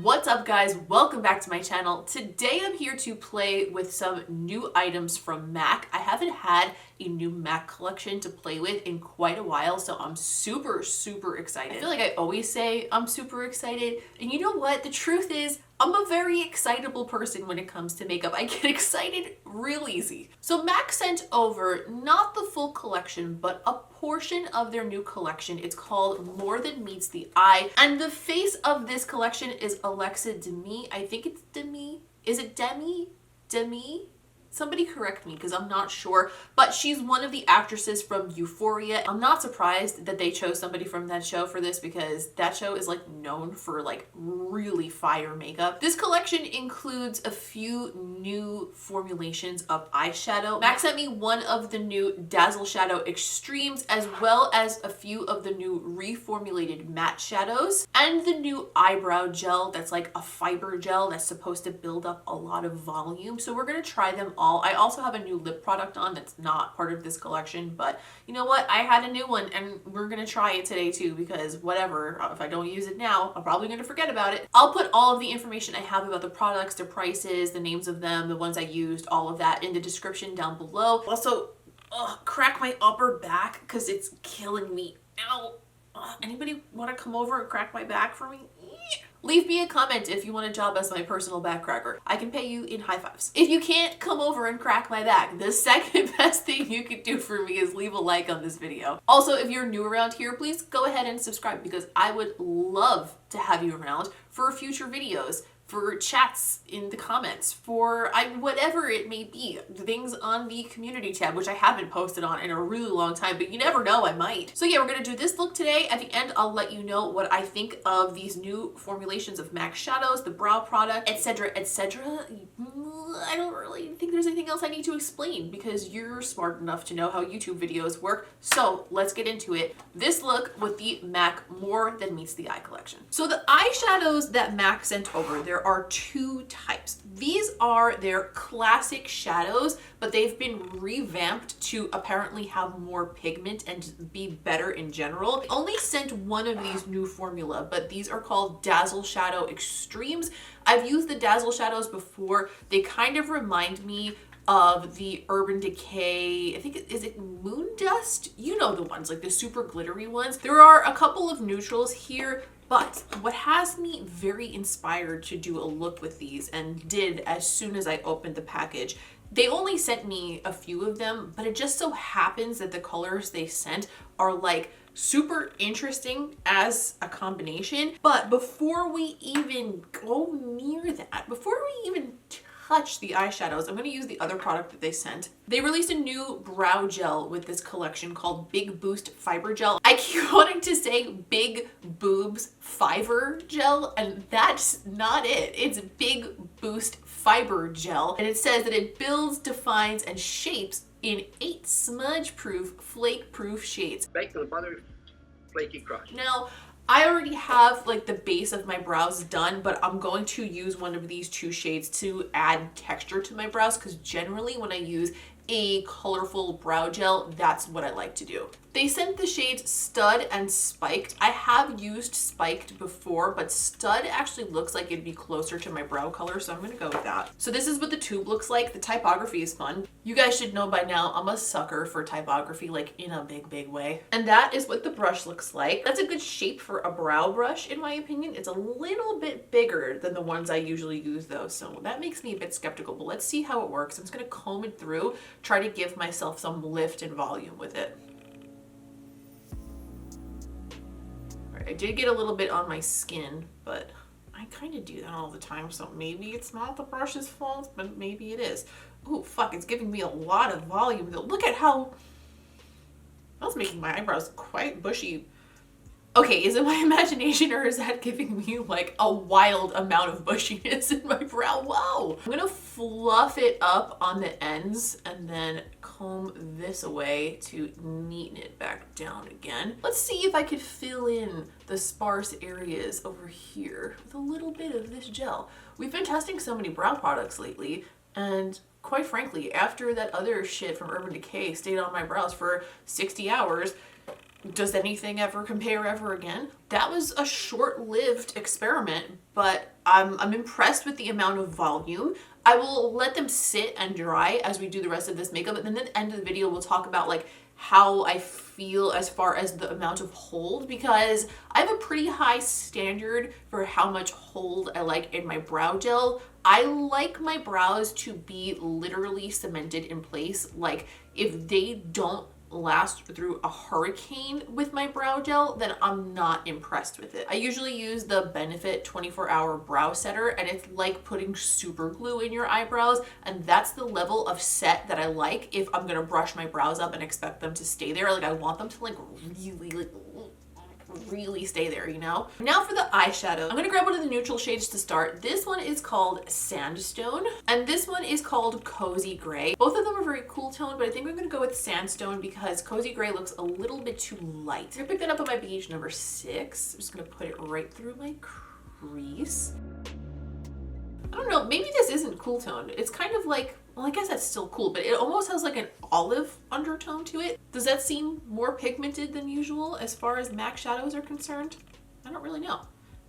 What's up, guys? Welcome back to my channel. Today I'm here to play with some new items from MAC. I haven't had a new MAC collection to play with in quite a while, so I'm super excited. I feel like I always say I'm super excited, and you know what? The truth is, I'm a very excitable person when it comes to makeup. I get excited real easy. So MAC sent over not the full collection, but a portion of their new collection. It's called More Than Meets the Eye. And the face of this collection is Alexa Demie. I think it's Demie. Is it Demie? Demie? Somebody correct me because I'm not sure, but she's one of the actresses from Euphoria. I'm not surprised that they chose somebody from that show for this because that show is like known for like really fire makeup. This collection includes a few new formulations of eyeshadow. MAC sent me one of the new Dazzle Shadow Extremes, as well as a few of the new reformulated matte shadows and the new eyebrow gel that's like a fiber gel that's supposed to build up a lot of volume. So we're gonna try them all. I also have a new lip product on that's not part of this collection, but you know what? I had a new one and we're gonna try it today too, because whatever, if I don't use it now, I'm probably gonna forget about it. I'll put all of the information I have about the products, their prices, the names of them, the ones I used, all of that in the description down below. Also, crack my upper back because it's killing me. Ow. Anybody want to come over and crack my back for me? Leave me a comment if you want a job as my personal back cracker. I can pay you in high fives. If you can't come over and crack my back, the second best thing you could do for me is leave a like on this video. Also, if you're new around here, please go ahead and subscribe because I would love to have you around for future videos, for chats in the comments, for whatever it may be, things on the community tab, which I haven't posted on in a really long time, but you never know, I might. So yeah, we're gonna do this look today. At the end, I'll let you know what I think of these new formulations of MAC shadows, the brow product, etc., etc. I don't really think there's anything else I need to explain because you're smart enough to know how YouTube videos work. So let's get into it. This look with the MAC More Than Meets the Eye collection. So the eyeshadows that MAC sent over, there are two types. These are their classic shadows, but they've been revamped to apparently have more pigment and be better in general. They only sent one of these new formula, but these are called Dazzle Shadow Extremes. I've used the Dazzle shadows before. They kind of remind me of the Urban Decay, I think, is it Moon Dust? You know the ones, like the super glittery ones. There are a couple of neutrals here, but what has me very inspired to do a look with these, and did as soon as I opened the package, they only sent me a few of them, but it just so happens that the colors they sent are like super interesting as a combination. But before we even go near that, before we even touch the eyeshadows, I'm going to use the other product that they sent. They released a new brow gel with this collection called Big Boost Fiber Gel. I keep wanting to say Big Boobs Fiber Gel, and that's not it. It's Big Boost Fiber Gel, and it says that it builds, defines, and shapes in 8 smudge-proof, flake-proof shades. Bake the butter flaky crust. Now, I already have like the base of my brows done, but I'm going to use one of these 2 shades to add texture to my brows because generally when I use a colorful brow gel, that's what I like to do. They sent the shades Stud and Spiked. I have used Spiked before, but Stud actually looks like it'd be closer to my brow color, so I'm gonna go with that. So this is what the tube looks like. The typography is fun. You guys should know by now, I'm a sucker for typography, like in a big way. And that is what the brush looks like. That's a good shape for a brow brush, in my opinion. It's a little bit bigger than the ones I usually use though, so that makes me a bit skeptical, but let's see how it works. I'm just gonna comb it through, try to give myself some lift and volume with it. I did get a little bit on my skin, but I kind of do that all the time, so maybe it's not the brush's fault, but maybe it is. Oh, fuck, it's giving me a lot of volume. Look at how... That's making my eyebrows quite bushy. Okay, is it my imagination or is that giving me like a wild amount of bushiness in my brow? Whoa! I'm gonna fluff it up on the ends and then comb this away to neaten it back down again. Let's see if I could fill in the sparse areas over here with a little bit of this gel. We've been testing so many brow products lately, and quite frankly, after that other shit from Urban Decay stayed on my brows for 60 hours, Does anything ever compare ever again? That was a short-lived experiment, but I'm impressed with the amount of volume. I will let them sit and dry as we do the rest of this makeup, and then at the end of the video we'll talk about like how I feel as far as the amount of hold, because I have a pretty high standard for how much hold I like in my brow gel. I like my brows to be literally cemented in place. Like if they don't last through a hurricane with my brow gel, then I'm not impressed with it. I usually use the Benefit 24-hour brow setter, and it's like putting super glue in your eyebrows, and that's the level of set that I like if I'm gonna brush my brows up and expect them to stay there. Like I want them to like really stay there, you know? Now for the eyeshadow. I'm gonna grab one of the neutral shades to start. This one is called Sandstone, and this one is called Cozy Gray. Both of them are very cool toned, but I think I'm gonna go with Sandstone because Cozy Gray looks a little bit too light. I'm gonna pick that up on my beige number 6. I'm just gonna put it right through my crease. I don't know, maybe this isn't cool toned. It's kind of like, well, I guess that's still cool, but it almost has like an olive undertone to it. Does that seem more pigmented than usual as far as MAC shadows are concerned? I don't really know.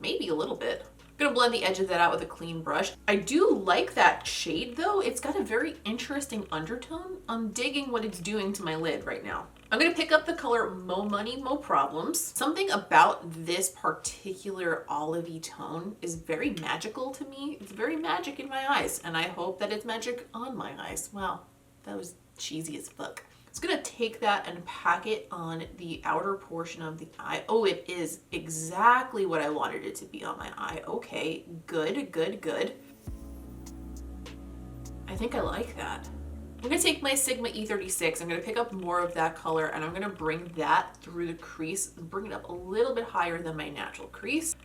Maybe a little bit. I'm gonna blend the edge of that out with a clean brush. I do like that shade though. It's got a very interesting undertone. I'm digging what it's doing to my lid right now. I'm gonna pick up the color Mo Money, Mo Problems. Something about this particular olivey tone is very magical to me. It's very magic in my eyes, and I hope that it's magic on my eyes. Wow, that was cheesy as fuck. It's gonna take that and pack it on the outer portion of the eye. Oh, it is exactly what I wanted it to be on my eye. Okay, good, good, good. I think I like that. I'm gonna take my Sigma E36, I'm gonna pick up more of that color, and I'm gonna bring that through the crease, bring it up a little bit higher than my natural crease.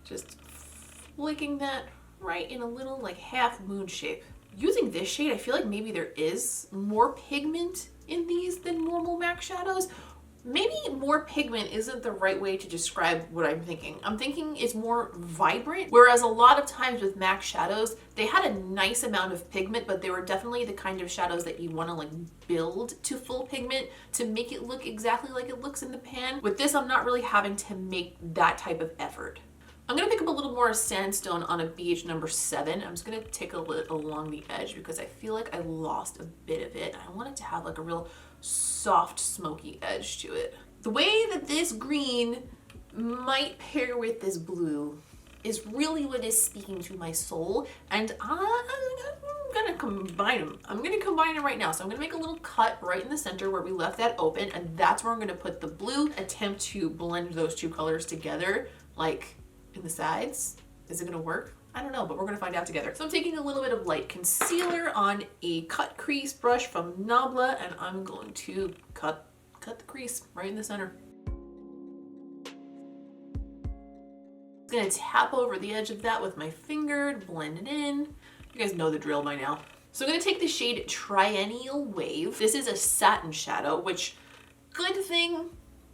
Just flicking that right in a little like half moon shape. Using this shade, I feel like maybe there is more pigment in these than normal MAC shadows. Maybe more pigment isn't the right way to describe what I'm thinking. I'm thinking it's more vibrant, whereas a lot of times with MAC shadows, they had a nice amount of pigment, but they were definitely the kind of shadows that you want to like build to full pigment to make it look exactly like it looks in the pan. With this, I'm not really having to make that type of effort. I'm gonna pick up a little more Sandstone on a beige number 7. I'm just gonna tickle it along the edge because I feel like I lost a bit of it. I want it to have like a real soft, smoky edge to it. The way that this green might pair with this blue is really what is speaking to my soul, and I'm gonna combine them. I'm gonna combine them right now. So I'm gonna make a little cut right in the center where we left that open, and that's where I'm gonna put the blue, attempt to blend those two colors together, like in the sides. Is it gonna work? I don't know, but we're gonna find out together. So I'm taking a little bit of light concealer on a cut crease brush from Nabla, and I'm going to cut the crease right in the center. I'm gonna tap over the edge of that with my finger, blend it in. You guys know the drill by now. So I'm gonna take the shade Triennial Wave. This is a satin shadow, which, good thing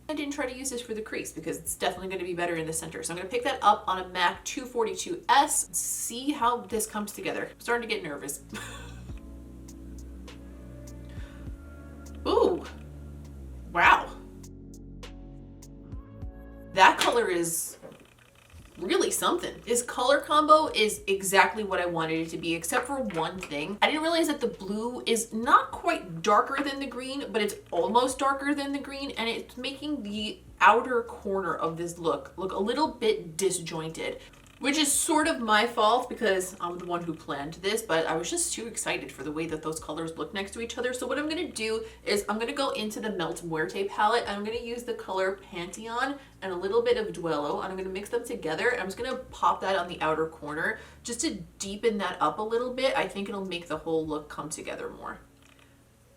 I didn't try to use this for the crease because it's definitely going to be better in the center. So I'm going to pick that up on a MAC 242S and see how this comes together. I'm starting to get nervous. Ooh, wow. That color is really something. This color combo is exactly what I wanted it to be, except for one thing. I didn't realize that the blue is not quite darker than the green, but it's almost darker than the green, and it's making the outer corner of this look a little bit disjointed, which is sort of my fault because I'm the one who planned this, but I was just too excited for the way that those colors look next to each other. So what I'm gonna do is I'm gonna go into the Melt Muerte palette, and I'm gonna use the color Pantheon and a little bit of Duello, and I'm gonna mix them together, and I'm just gonna pop that on the outer corner just to deepen that up a little bit. I think it'll make the whole look come together more.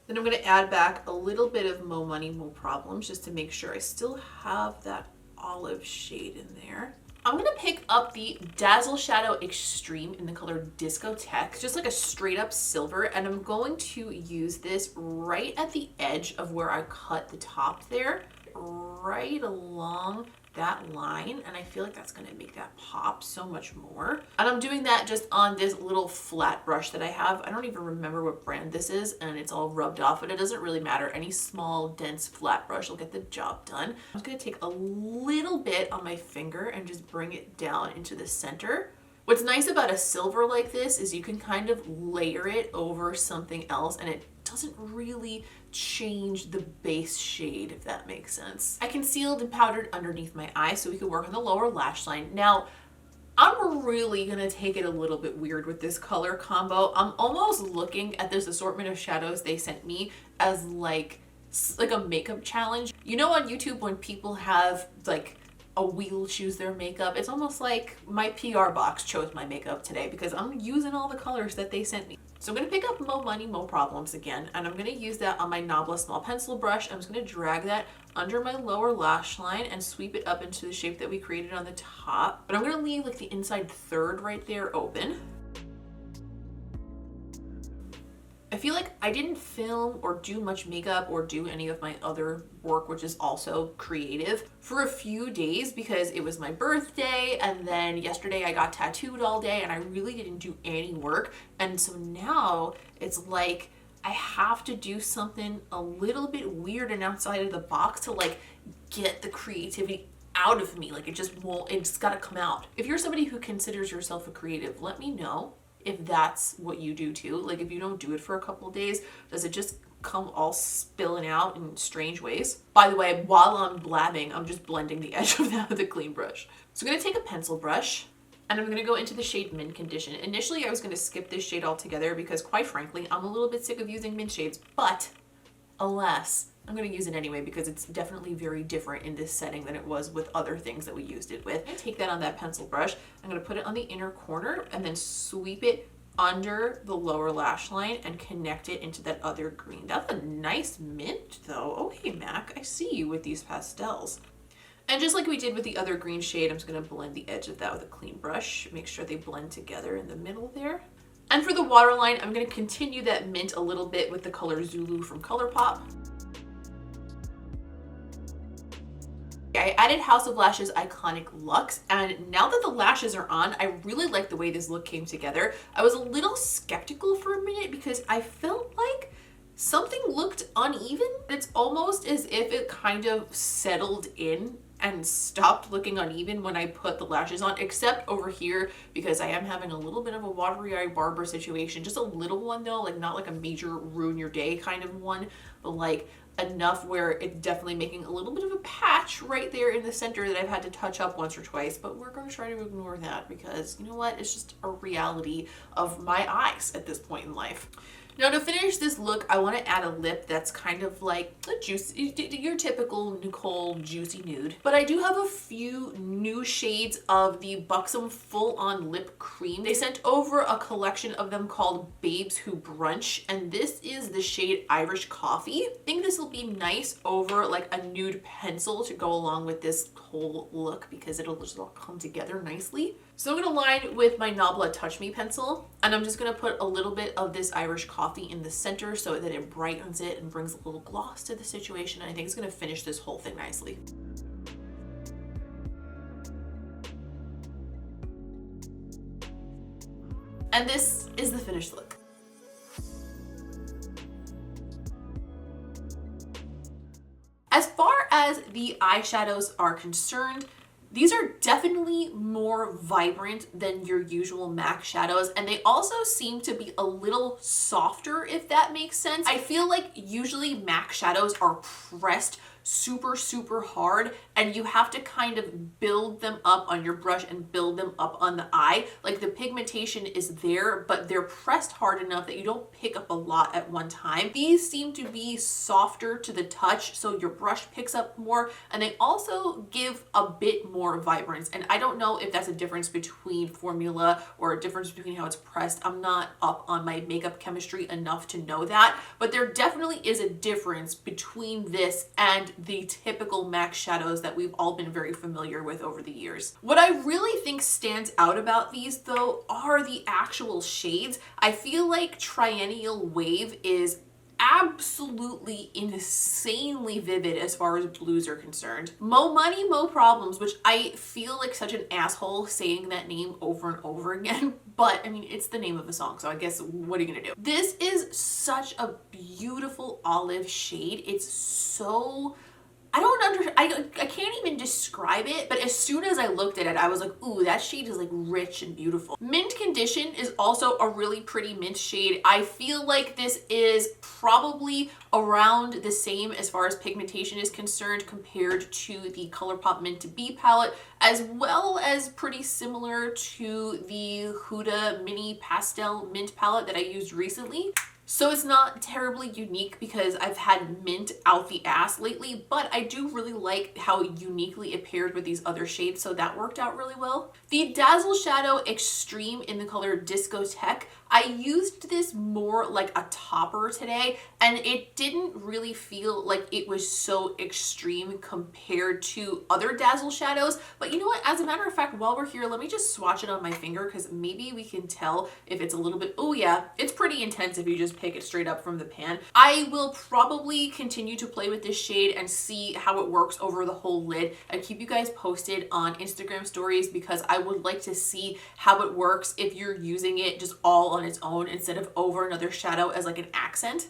Then I'm gonna add back a little bit of Mo Money, Mo Problems just to make sure I still have that olive shade in there. I'm gonna pick up the Dazzle Shadow Extreme in the color Discotheque, just like a straight up silver, and I'm going to use this right at the edge of where I cut the top there, right along that line, and I feel like that's gonna make that pop so much more. And I'm doing that just on this little flat brush that I have. I don't even remember what brand this is, and it's all rubbed off, but it doesn't really matter. Any small, dense, flat brush will get the job done. I'm just gonna take a little bit on my finger and just bring it down into the center. What's nice about a silver like this is you can kind of layer it over something else, and it doesn't really change the base shade, if that makes sense. I concealed and powdered underneath my eye so we could work on the lower lash line. Now, I'm really gonna take it a little bit weird with this color combo. I'm almost looking at this assortment of shadows they sent me as like a makeup challenge. You know, on YouTube when people have like a wheel choose their makeup, it's almost like my PR box chose my makeup today because I'm using all the colors that they sent me. So I'm going to pick up Mo Money, Mo Problems again, and I'm going to use that on my Nabla small pencil brush. I'm just going to drag that under my lower lash line and sweep it up into the shape that we created on the top. But I'm going to leave like the inside third right there open. I feel like I didn't film or do much makeup or do any of my other work, which is also creative, for a few days because it was my birthday, and then yesterday I got tattooed all day and I really didn't do any work. And so now it's like I have to do something a little bit weird and outside of the box to like get the creativity out of me. Like it just won't, it's gotta come out. If you're somebody who considers yourself a creative, let me know if that's what you do too. Like if you don't do it for a couple of days, does it just come all spilling out in strange ways? By the way, while I'm blabbing, I'm just blending the edge of that with a clean brush. So I'm gonna take a pencil brush and I'm gonna go into the shade Mint Condition. Initially, I was gonna skip this shade altogether because quite frankly, I'm a little bit sick of using mint shades, but alas, I'm going to use it anyway because it's definitely very different in this setting than it was with other things that we used it with. I take that on that pencil brush. I'm going to put it on the inner corner and then sweep it under the lower lash line and connect it into that other green. That's a nice mint though. Okay, Mac, I see you with these pastels. And just like we did with the other green shade, I'm just going to blend the edge of that with a clean brush. Make sure they blend together in the middle there. And for the waterline, I'm going to continue that mint a little bit with the color Zulu from ColourPop. I added House of Lashes Iconic Luxe, and now that the lashes are on, I really like the way this look came together. I was a little skeptical for a minute because I felt like something looked uneven. It's almost as if it kind of settled in and stopped looking uneven when I put the lashes on, except over here because I am having a little bit of a watery eye barber situation. Just a little one though, like not like a major ruin your day kind of one, but like enough where it's definitely making a little bit of a patch right there in the center that I've had to touch up once or twice, but we're going to try to ignore that because you know what, it's just a reality of my eyes at this point in life. Now to finish this look, I want to add a lip that's kind of like a juicy, your typical Nicole juicy nude. But I do have a few new shades of the Buxom Full On Lip Cream. They sent over a collection of them called Babes Who Brunch, and this is the shade Irish Coffee. I think this will be nice over like a nude pencil to go along with this whole look because it'll just all come together nicely. So I'm going to line with my Nabla Touch Me pencil, and I'm just going to put a little bit of this Irish Coffee in the center so that it brightens it and brings a little gloss to the situation. And I think it's going to finish this whole thing nicely. And this is the finished look. As far as the eyeshadows are concerned, these are definitely more vibrant than your usual MAC shadows, and they also seem to be a little softer, if that makes sense. I feel like usually MAC shadows are pressed super hard and you have to kind of build them up on your brush and build them up on the eye. Like the pigmentation is there, but they're pressed hard enough that you don't pick up a lot at one time. These seem to be softer to the touch, so your brush picks up more, and they also give a bit more vibrance. And I don't know if that's a difference between formula or a difference between how it's pressed. I'm not up on my makeup chemistry enough to know that, but there definitely is a difference between this and the typical MAC shadows that we've all been very familiar with over the years. What I really think stands out about these though are the actual shades. I feel like Triennial Wave is absolutely insanely vivid as far as blues are concerned. Mo Money, Mo Problems, which I feel like such an asshole saying that name over and over again, but I mean, it's the name of a song, so I guess what are you gonna do? This is such a beautiful olive shade. It's so, I can't even describe it, but as soon as I looked at it, I was like, ooh, that shade is like rich and beautiful. Mint Condition is also a really pretty mint shade. I feel like this is probably around the same as far as pigmentation is concerned compared to the ColourPop Mint to Be palette, as well as pretty similar to the Huda Mini Pastel Mint palette that I used recently. So it's not terribly unique because I've had mint out the ass lately, but I do really like how uniquely it paired with these other shades, so that worked out really well. The Dazzle Shadow Extreme in the color Discotheque, I used this more like a topper today, and it didn't really feel like it was so extreme compared to other Dazzle Shadows. But you know what? As a matter of fact, while we're here, let me just swatch it on my finger because maybe we can tell if it's a little bit, oh yeah, it's pretty intense if you just pick it straight up from the pan. I will probably continue to play with this shade and see how it works over the whole lid and keep you guys posted on Instagram stories because I would like to see how it works if you're using it just all on its own instead of over another shadow as like an accent.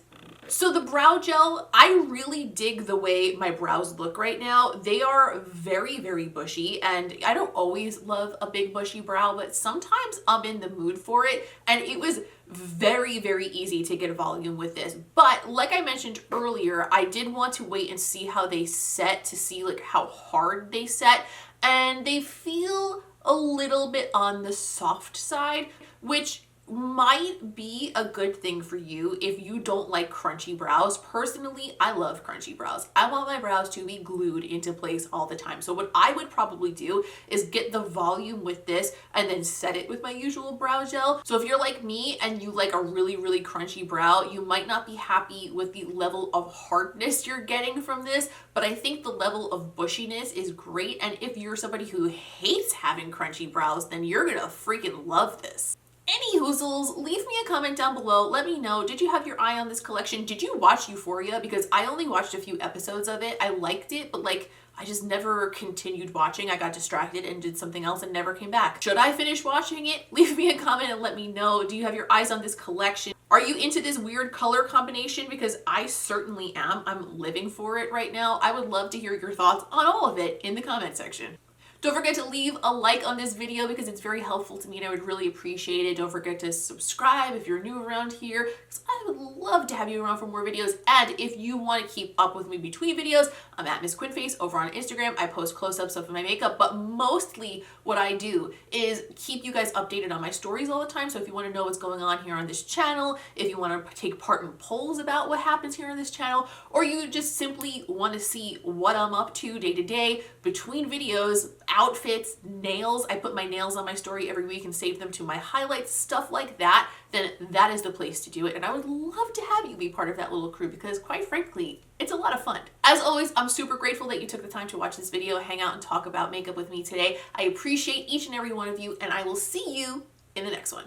So the brow gel, I really dig the way my brows look right now. They are very, very bushy, and I don't always love a big bushy brow, but sometimes I'm in the mood for it, and it was very, very easy to get volume with this. But like I mentioned earlier, I did want to wait and see how they set to see like how hard they set, and they feel a little bit on the soft side, which might be a good thing for you if you don't like crunchy brows. Personally, I love crunchy brows. I want my brows to be glued into place all the time. So what I would probably do is get the volume with this and then set it with my usual brow gel. So if you're like me and you like a really, really crunchy brow, you might not be happy with the level of hardness you're getting from this, but I think the level of bushiness is great. And if you're somebody who hates having crunchy brows, then you're gonna freaking love this. Any hoozles, leave me a comment down below. Let me know, did you have your eye on this collection? Did you watch Euphoria? Because I only watched a few episodes of it. I liked it, but like, I just never continued watching. I got distracted and did something else and never came back. Should I finish watching it? Leave me a comment and let me know. Do you have your eyes on this collection? Are you into this weird color combination? Because I certainly am. I'm living for it right now. I would love to hear your thoughts on all of it in the comment section. Don't forget to leave a like on this video because it's very helpful to me and I would really appreciate it. Don't forget to subscribe if you're new around here because I would love to have you around for more videos. And if you want to keep up with me between videos, I'm at Miss Quinface over on Instagram. I post close-ups of my makeup, but mostly what I do is keep you guys updated on my stories all the time. So if you want to know what's going on here on this channel, if you want to take part in polls about what happens here on this channel, or you just simply want to see what I'm up to day to day between videos, outfits, nails. I put my nails on my story every week and save them to my highlights, stuff like that, then that is the place to do it. And I would love to have you be part of that little crew because quite frankly, it's a lot of fun. As always, I'm super grateful that you took the time to watch this video, hang out and talk about makeup with me today. I appreciate each and every one of you and I will see you in the next one.